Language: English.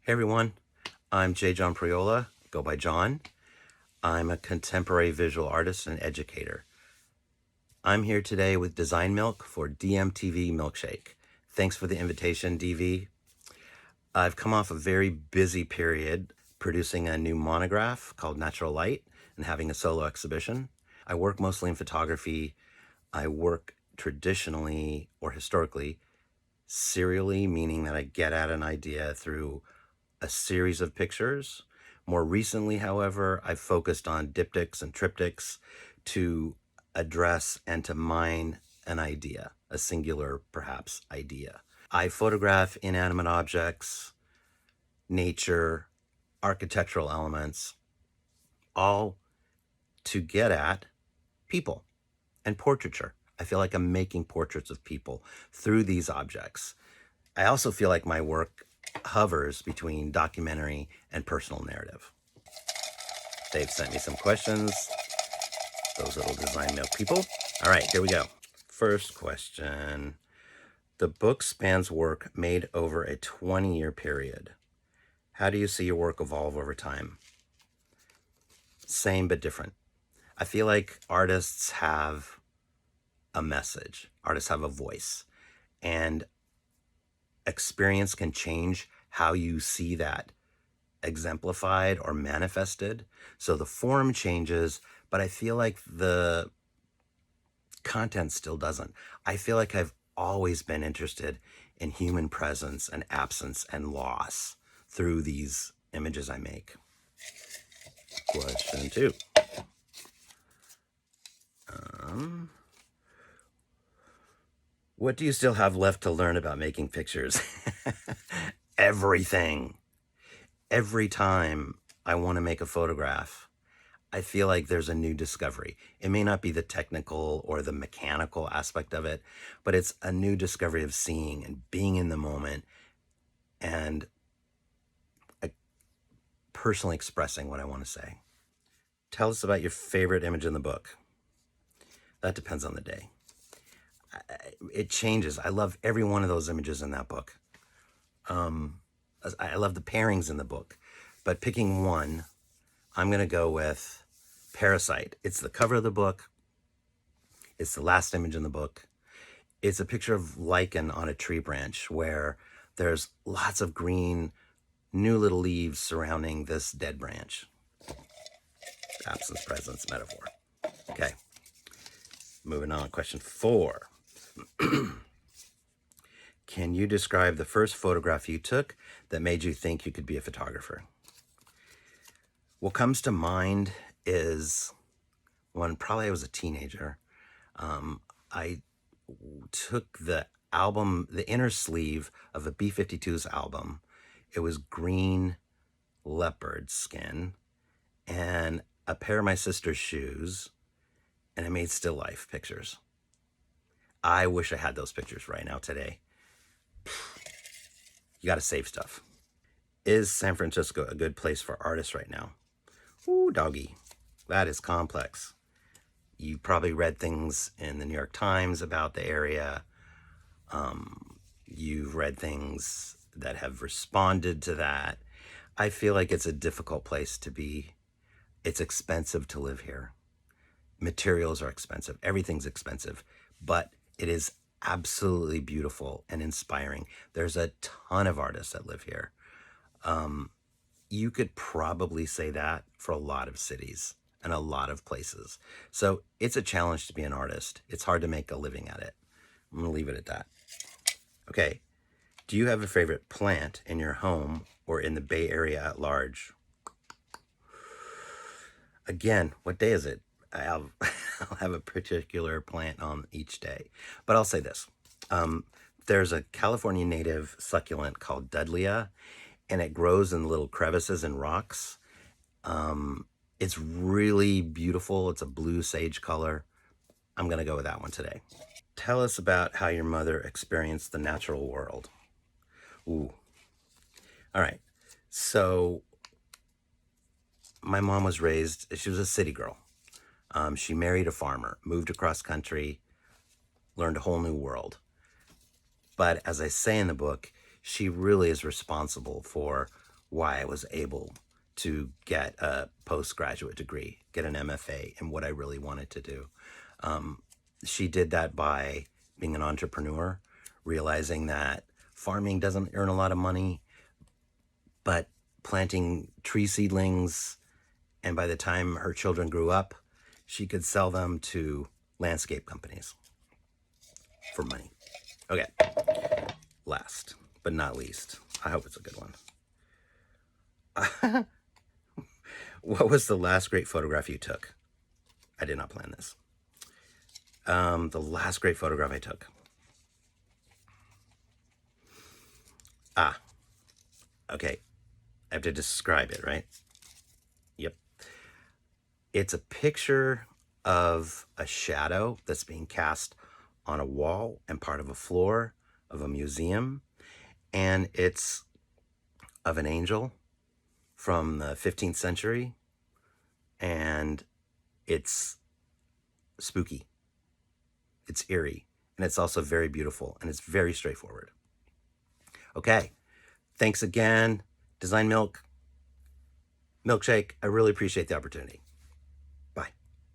Hey everyone, I'm J. John Priola, go by John. I'm a contemporary visual artist and educator. I'm here today with Design Milk for DMTV Milkshake. Thanks for the invitation, DV. I've come off a very busy period producing a new monograph called Natural Light and having a solo exhibition. I work mostly in photography. I work traditionally or historically serially, meaning that I get at an idea through a series of pictures. More recently, however, I've focused on diptychs and triptychs to address and to mine an idea, a singular, perhaps, idea. I photograph inanimate objects, nature, architectural elements, all to get at people and portraiture. I feel like I'm making portraits of people through these objects. I also feel like my work hovers between documentary and personal narrative. They've sent me some questions, those little Design Milk people. All right, here we go. First question. The book spans work made over a 20-year period. How do you see your work evolve over time? Same but different. I feel like artists have a message. Artists have a voice. And experience can change how you see that exemplified or manifested. So the form changes, but I feel like the content still doesn't. I feel like I've always been interested in human presence and absence and loss through these images I make. Question 2. What do you still have left to learn about making pictures? Everything. Every time I want to make a photograph, I feel like there's a new discovery. It may not be the technical or the mechanical aspect of it, but it's a new discovery of seeing and being in the moment and personally expressing what I want to say. Tell us about your favorite image in the book. That depends on the day. It changes. I love every one of those images in that book. I love the pairings in the book, but picking one, I'm going to go with Parasite. It's the cover of the book. It's the last image in the book. It's a picture of lichen on a tree branch where there's lots of green, new little leaves surrounding this dead branch. Absence, presence, metaphor. Okay. Moving on. Question 4. Can you describe the first photograph you took that made you think you could be a photographer? What comes to mind is when probably I was a teenager. I took the album, the inner sleeve of a B-52's album. It was green leopard skin and a pair of my sister's shoes, and I made still life pictures. I wish I had those pictures right now today. You got to save stuff. Is San Francisco a good place for artists right now? Ooh, doggy. That is complex. You probably read things in the New York Times about the area. You've read things that have responded to that. I feel like it's a difficult place to be. It's expensive to live here. Materials are expensive. Everything's expensive. But it is absolutely beautiful and inspiring. There's a ton of artists that live here. You could probably say that for a lot of cities and a lot of places. So it's a challenge to be an artist. It's hard to make a living at it. I'm going to leave it at that. Okay. Do you have a favorite plant in your home or in the Bay Area at large? Again, what day is it? I'll have a particular plant on each day. But I'll say this. There's a California native succulent called Dudleya, and it grows in little crevices and rocks. It's really beautiful. It's a blue sage color. I'm going to go with that one today. Tell us about how your mother experienced the natural world. Ooh. All right. So my mom was raised, she was a city girl. She married a farmer, moved across country, learned a whole new world. But as I say in the book, she really is responsible for why I was able to get a postgraduate degree, get an MFA in what I really wanted to do. She did that by being an entrepreneur, realizing that farming doesn't earn a lot of money, but planting tree seedlings, and by the time her children grew up, she could sell them to landscape companies for money. Okay, last but not least, I hope it's a good one. What was the last great photograph you took? I did not plan this. The last great photograph I took. Okay. I have to describe it, right? Yep. It's a picture of a shadow that's being cast on a wall and part of a floor of a museum. And it's of an angel from the 15th century. And it's spooky. It's eerie. And it's also very beautiful. And it's very straightforward. Okay. Thanks again. Design Milkshake. I really appreciate the opportunity.